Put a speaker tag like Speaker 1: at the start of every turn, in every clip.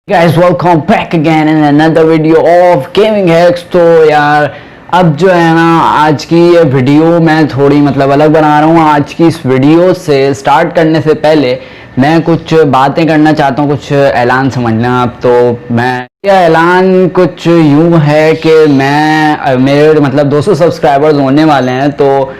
Speaker 1: Guys, welcome back again in another video of gaming hacks। तो यार अब जो है ना, आज की ये वीडियो मैं थोड़ी मतलब अलग बना रहा हूँ। आज की इस वीडियो से स्टार्ट करने से पहले मैं कुछ बातें करना चाहता हूँ, कुछ ऐलान समझना आप। तो मैं यह ऐलान कुछ यूँ है कि मेरे मतलब 200 सब्सक्राइबर्स होने वाले हैं, तो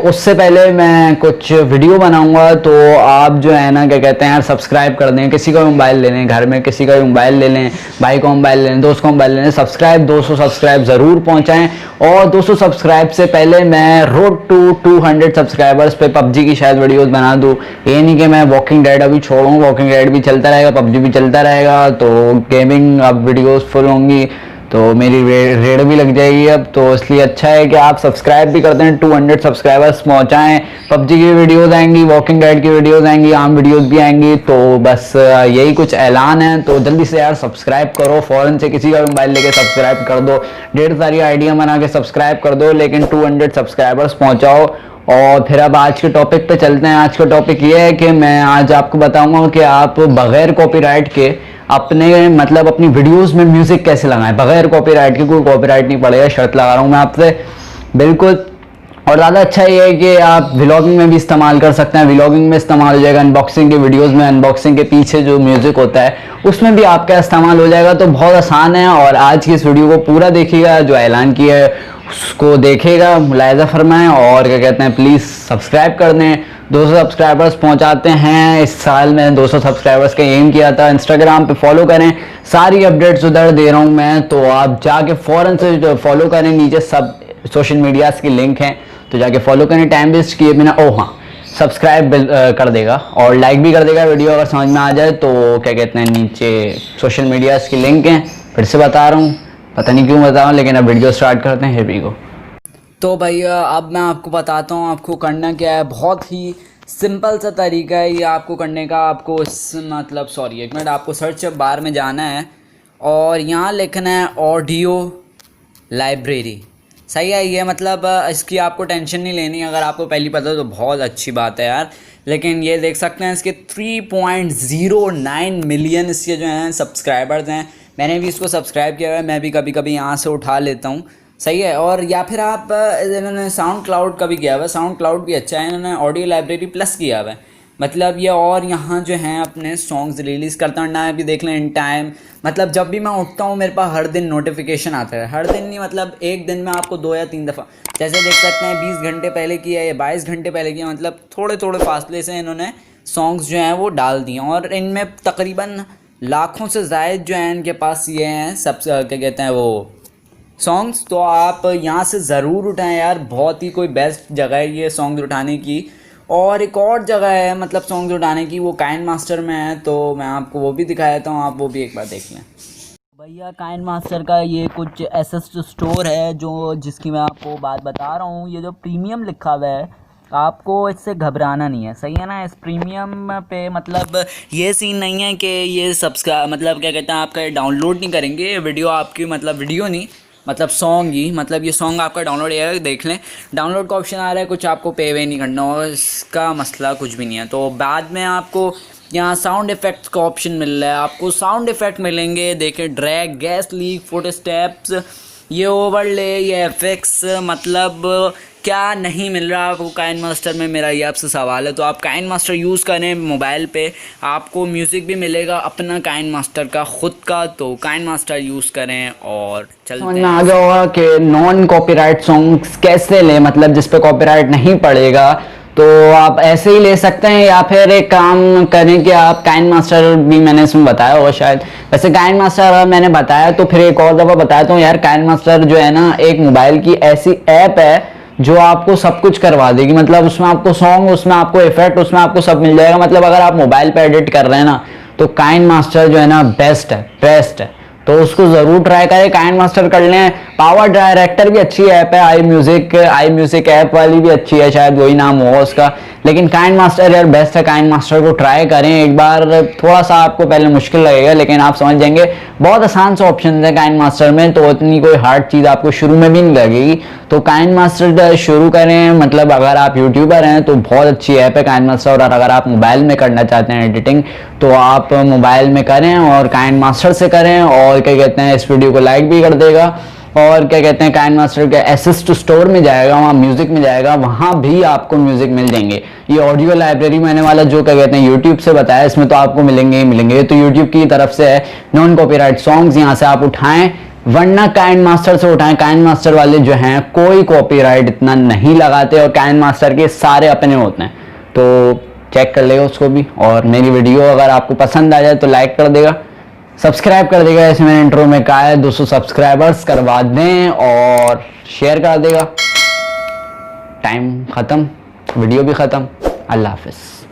Speaker 1: उससे पहले मैं कुछ वीडियो बनाऊंगा। तो आप जो है ना, क्या कहते हैं यार, सब्सक्राइब कर दें। किसी का मोबाइल ले लें, घर में किसी का मोबाइल ले लें, भाई का मोबाइल ले लें, दोस्त का मोबाइल ले लें, सब्सक्राइब 200 सब्सक्राइब ज़रूर पहुंचाएं। और 200 सब्सक्राइब से पहले मैं रोड टू 200 सब्सक्राइबर्स पे पबजी की शायद वीडियोस बना दूँ। ये नहीं कि मैं वॉकिंग डेड अभी छोड़ूँ, वॉकिंग डेड भी चलता रहेगा, पबजी भी चलता रहेगा, तो गेमिंग अब वीडियोस फुल होंगी तो मेरी रेड भी लग जाएगी अब। तो इसलिए अच्छा है कि आप सब्सक्राइब भी कर दें, 200 सब्सक्राइबर्स पहुंचाएं। पबजी की वीडियोस आएंगी, वॉकिंग डेड की वीडियोस आएंगी, आम वीडियोस भी आएंगी। तो बस यही कुछ ऐलान है। तो जल्दी से यार सब्सक्राइब करो, फौरन से किसी का मोबाइल लेके सब्सक्राइब कर दो, ढेर सारी आइडिया बना के सब्सक्राइब कर दो, लेकिन 200 सब्सक्राइबर्स पहुँचाओ। और फिर अब आज के टॉपिक पे चलते हैं। आज का टॉपिक ये है कि मैं आज आपको बताऊंगा कि आप बगैर कॉपीराइट के अपने मतलब अपनी वीडियोस में म्यूजिक कैसे लगाएं बगैर कॉपीराइट के। कोई कॉपीराइट नहीं पड़ेगा, शर्त लगा रहा हूं मैं आपसे, बिल्कुल। और ज़्यादा अच्छा ये है कि आप व्लॉगिंग में भी इस्तेमाल कर सकते हैं। व्लॉगिंग में इस्तेमाल हो जाएगा, अनबॉक्सिंग के वीडियोस में अनबॉक्सिंग के पीछे जो म्यूजिक होता है उसमें भी आपका इस्तेमाल हो जाएगा। तो बहुत आसान है। और आज की इस वीडियो को पूरा देखिएगा, जो ऐलान किया है उसको देखेगा, मुलायजा फरमाएं। और क्या कहते हैं, प्लीज़ सब्सक्राइब कर दें। 200 सब्सक्राइबर्स पहुंचाते हैं इस साल में, 200 सब्सक्राइबर्स का एम किया था। इंस्टाग्राम पे फॉलो करें, सारी अपडेट्स उधर दे रहा हूं मैं, तो आप जाके फ़ौरन से फॉलो करें। नीचे सब सोशल मीडियाज़ की लिंक हैं, तो जाके फॉलो करें टाइम वेस्ट किए बिना। ओह हाँ, सब्सक्राइब कर देगा और लाइक भी कर देगा वीडियो अगर समझ में आ जाए। तो क्या कहते हैं, नीचे सोशल मीडियाज़ की लिंक हैं, फिर से बता रहा हूँ, पता नहीं क्यों बता रहा हूँ, लेकिन अब वीडियो स्टार्ट करते हैं। Here we go. तो भैया अब मैं आपको बताता हूँ आपको करना क्या है। बहुत ही सिंपल सा तरीका है ये आपको करने का। आपको मतलब सॉरी एक मिनट, आपको सर्च बार में जाना है और यहाँ लिखना है ऑडियो लाइब्रेरी। सही है ये, मतलब इसकी आपको टेंशन नहीं लेनी। अगर आपको पहली पता हो तो बहुत अच्छी बात है यार। लेकिन ये देख सकते हैं इसके 3.09 मिलियन इसके जो हैं सब्सक्राइबर्स हैं। मैंने भी इसको सब्सक्राइब किया है, मैं भी कभी कभी यहाँ से उठा लेता हूँ। सही है। और या फिर आप इन्होंने साउंड क्लाउड का भी किया हुआ है, साउंड क्लाउड भी अच्छा है। इन्होंने ऑडियो लाइब्रेरी प्लस किया हुआ है, मतलब ये। और यहाँ जो हैं अपने सॉन्ग्स रिलीज़ करता हूँ ना, अभी देख लें इन टाइम। मतलब जब भी मैं उठता हूँ मेरे पास हर दिन नोटिफिकेशन आता है। हर दिन नहीं, मतलब एक दिन में आपको 2 या 3 दफ़ा, जैसे देख सकते हैं 20 घंटे पहले किया या 22 घंटे पहले किया, मतलब थोड़े थोड़े फासले से इन्होंने सॉन्ग्स जो हैं वो डाल दिए। और इनमें तकरीबन लाखों से ज़ायद जो हैं इनके पास ये हैं सब क्या कहते हैं वो सॉन्ग्स। तो आप यहाँ से ज़रूर उठाएं यार, बहुत ही कोई बेस्ट जगह है ये सॉन्ग्स उठाने की। और एक और जगह है मतलब सॉन्ग्स उठाने की, वो काइन मास्टर में है, तो मैं आपको वो भी दिखा देता हूँ, आप वो भी एक बार देख लें। भैया काइन मास्टर का ये कुछ एसएस स्टोर है जो जिसकी मैं आपको बात बता रहा हूँ। ये जो प्रीमियम लिखा हुआ है, आपको इससे घबराना नहीं है, सही है ना। इस प्रीमियम पे मतलब ये सीन नहीं है कि ये सब्सक्राइब मतलब क्या कहते हैं आपका डाउनलोड नहीं करेंगे ये वीडियो आपकी, मतलब वीडियो नहीं मतलब सॉन्ग ही, मतलब ये सॉन्ग आपका डाउनलोड है, देख लें डाउनलोड का ऑप्शन आ रहा है, कुछ आपको पे वे नहीं करना और इसका मसला कुछ भी नहीं है। तो बाद में आपको यहाँ साउंड इफ़ेक्ट्स का ऑप्शन मिल रहा है, आपको साउंड इफ़ेक्ट मिलेंगे। देखिए drag, gas leak, photo steps, ये ओवरले, ये एफेक्ट्स, मतलब क्या नहीं मिल रहा आपको काइन मास्टर में, मेरा ये आपसे सवाल है। तो आप काइन मास्टर यूज़ करें मोबाइल पे, आपको म्यूज़िक भी मिलेगा अपना काइन मास्टर का खुद का। तो काइन मास्टर यूज़ करें और चलते हैं। आ गया होगा कि नॉन कॉपीराइट सॉन्ग्स कैसे लें, मतलब जिस पे कॉपीराइट नहीं पड़ेगा, तो आप ऐसे ही ले सकते हैं। या फिर एक काम करें कि आप काइन मास्टर भी मैंने इसमें बताया होगा शायद, वैसे काइन मास्टर मैंने बताया तो फिर एक और दफ़ा बताता हूँ यार। काइन मास्टर जो है ना, एक मोबाइल की ऐसी ऐप है जो आपको सब कुछ करवा देगी। मतलब उसमें आपको सॉन्ग, उसमें आपको इफेक्ट, उसमें आपको सब मिल जाएगा। मतलब अगर आप मोबाइल पे एडिट कर रहे हैं ना, तो काइन मास्टर जो है ना बेस्ट है, बेस्ट है। तो उसको ज़रूर ट्राई करें, काइन मास्टर कर लें। पावर डायरेक्टर भी अच्छी ऐप है, आई म्यूज़िक ऐप वाली भी अच्छी है, शायद वही नाम होगा उसका। लेकिन काइंड मास्टर यार बेस्ट है, काइंड मास्टर को ट्राई करें एक बार। थोड़ा सा आपको पहले मुश्किल लगेगा लेकिन आप समझ जाएंगे, बहुत आसान से ऑप्शन है काइंड मास्टर में, तो इतनी कोई हार्ड चीज़ आपको शुरू में भी नहीं लगेगी। तो काइंड मास्टर शुरू करें, मतलब अगर आप यूट्यूबर हैं तो बहुत अच्छी ऐप है काइंड मास्टर, और अगर आप मोबाइल में करना चाहते हैं एडिटिंग तो आप मोबाइल में करें और काइंड मास्टर से करें। और क्या कहते हैं, इस वीडियो को लाइक भी कर देगा। और क्या कहते हैं, काइंड मास्टर के असिस्ट स्टोर में जाएगा, वहाँ म्यूजिक में जाएगा, वहाँ भी आपको म्यूजिक मिल जाएंगे। ये ऑडियो लाइब्रेरी मैंने वाला जो क्या कहते हैं यूट्यूब से बताया, इसमें तो आपको मिलेंगे ही मिलेंगे, तो यूट्यूब की तरफ से है। नॉन कॉपीराइट सॉन्ग्स यहाँ से आप उठाएं, वरना काइंड मास्टर से उठाएं। काइंड मास्टर वाले जो हैं कोई कॉपीराइट इतना नहीं लगाते और काइंड मास्टर के सारे अपने होते हैं, तो चेक कर लेगा उसको भी। और मेरी वीडियो अगर आपको पसंद आ जाए तो लाइक कर देगा, सब्सक्राइब कर देगा, जैसे मैंने इंट्रो में कहा है 200 सब्सक्राइबर्स करवा दें, और शेयर कर देगा। टाइम ख़त्म, वीडियो भी ख़त्म। अल्लाह हाफिज़।